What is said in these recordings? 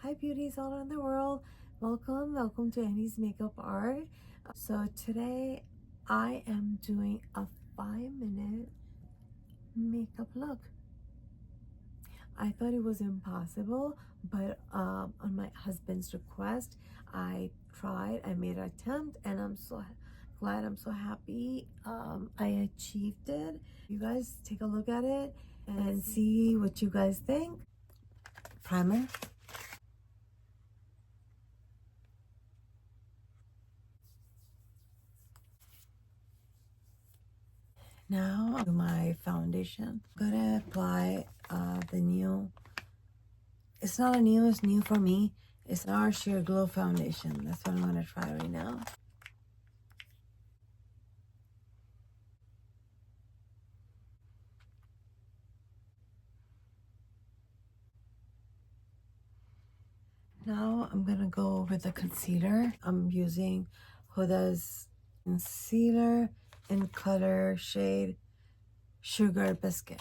Hi beauties all around the world. Welcome to Annie's Makeup Art. So today I am doing a 5-minute makeup look. I thought it was impossible, but on my husband's request, I made an attempt, and I'm so glad, I'm so happy I achieved it. You guys take a look at it and see what you guys think. Primer. Now I'll do my foundation. I'm gonna apply the new, it's not a new, it's new for me. It's our Sheer Glow foundation. That's what I'm gonna try right now. Now I'm gonna go with the concealer. I'm using Huda's concealer in color shade Sugar Biscuit.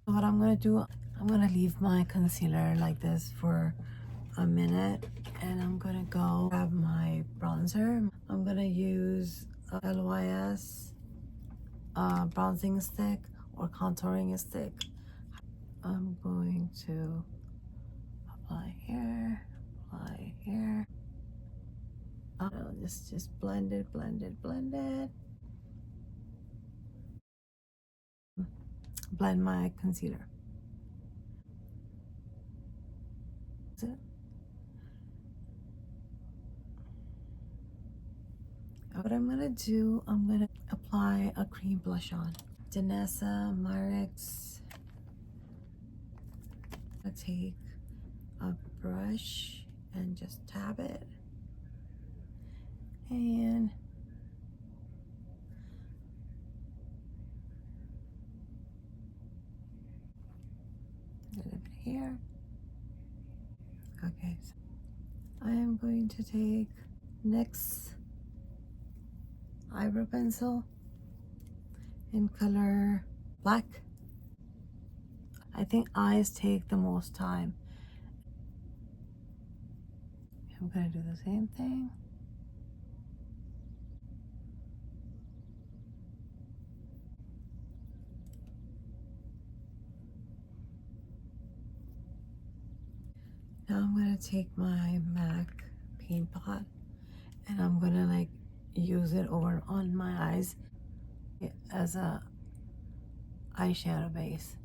So what I'm gonna do, I'm gonna leave my concealer like this for a minute, and I'm gonna go grab my bronzer. I'm gonna use a LYS bronzing stick or contouring stick. I'm going to apply here, apply here. I'll just blend it. Blend my concealer. That's it. What I'm gonna do, I'm gonna apply a cream blush on. Danessa Myricks. I'll take a brush and just tap it. And a little bit here. Okay, so I am going to take NYX eyebrow pencil in color black. I think eyes take the most time. I'm gonna do the same thing. Now I'm gonna take my MAC paint pot and I'm gonna like use it over on my eyes as a eyeshadow base.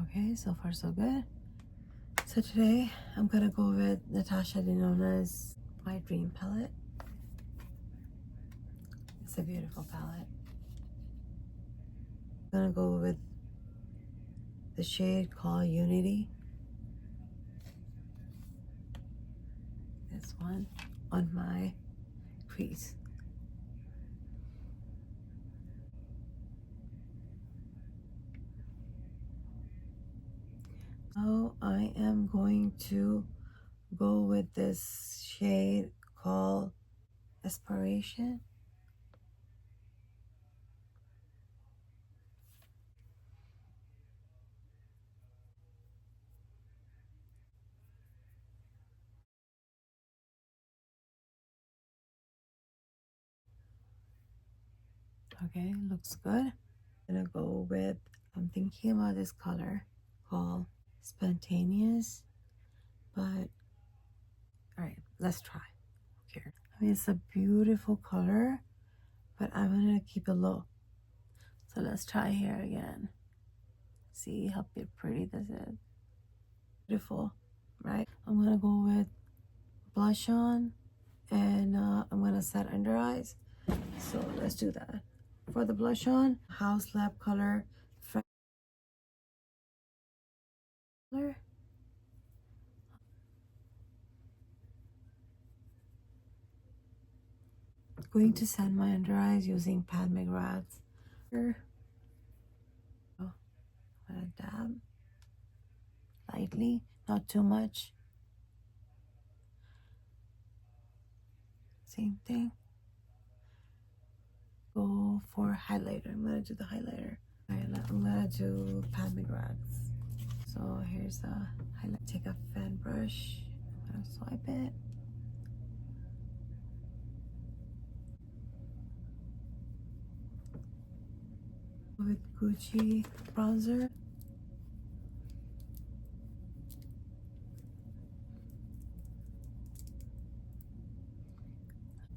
Okay, so far so good. So today I'm gonna go with Natasha Denona's My Dream palette. It's a beautiful palette. I'm gonna go with the shade called Unity. This one on my crease. So I am going to go with this shade called Aspiration. Okay, looks good. I'm gonna go with, I'm thinking about this color called Spontaneous, but all right, let's try here. I mean, it's a beautiful color, but I'm gonna keep it low. So let's try here again. See how pretty this is. Beautiful, right? I'm gonna go with blush on, and I'm gonna set under eyes. So let's do that. For the blush on, House Lab color, color. Going to set my under eyes using Pat McGrath's. Here. Oh, I'm gonna dab lightly, not too much. Same thing. Go for highlighter. I'm gonna do the highlighter. Alright, I'm gonna gonna do pan McGraths. So here's a highlight. Take a fan brush. I'm gonna swipe it. With Gucci bronzer.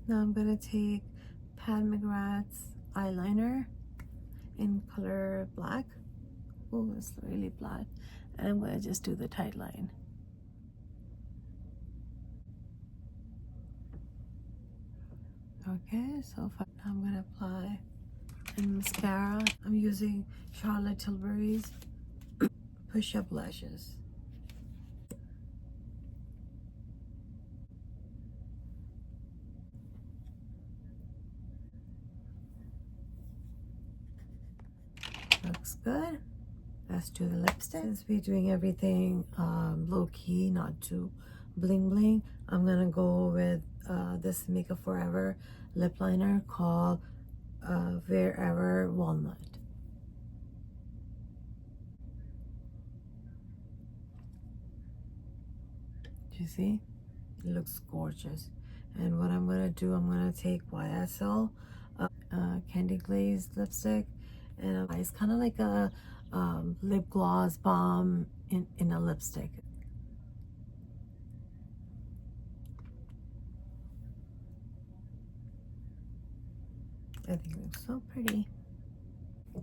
Now I'm gonna take Pan McGrath's eyeliner in color black. Oh, it's really black. And I'm gonna just do the tight line. Okay, so I'm gonna apply mascara. I'm using Charlotte Tilbury's push-up lashes. Looks good. Let's do the lipstick. Since we're doing everything low-key, not too bling-bling, I'm gonna go with this Makeup Forever lip liner called Wherever Walnut. Do you see? It looks gorgeous. And what I'm gonna do, I'm gonna take YSL Candy Glaze lipstick, and it's kind of like a lip gloss balm in a lipstick. I think it looks so pretty.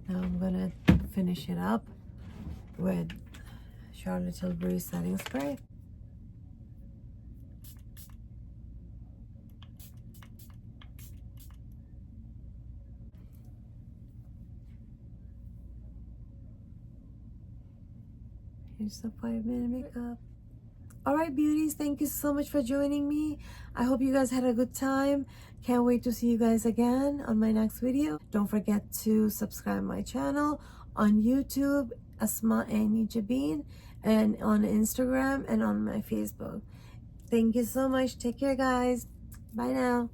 Now I'm gonna finish it up with Charlotte Tilbury setting spray. Here's the 5-minute makeup. All right, beauties, thank you so much for joining me. I hope you guys had a good time. Can't wait to see you guys again on my next video. Don't forget to subscribe my channel on YouTube, Asma Annie Jabin, and on Instagram and on my Facebook. Thank you so much. Take care, guys. Bye now.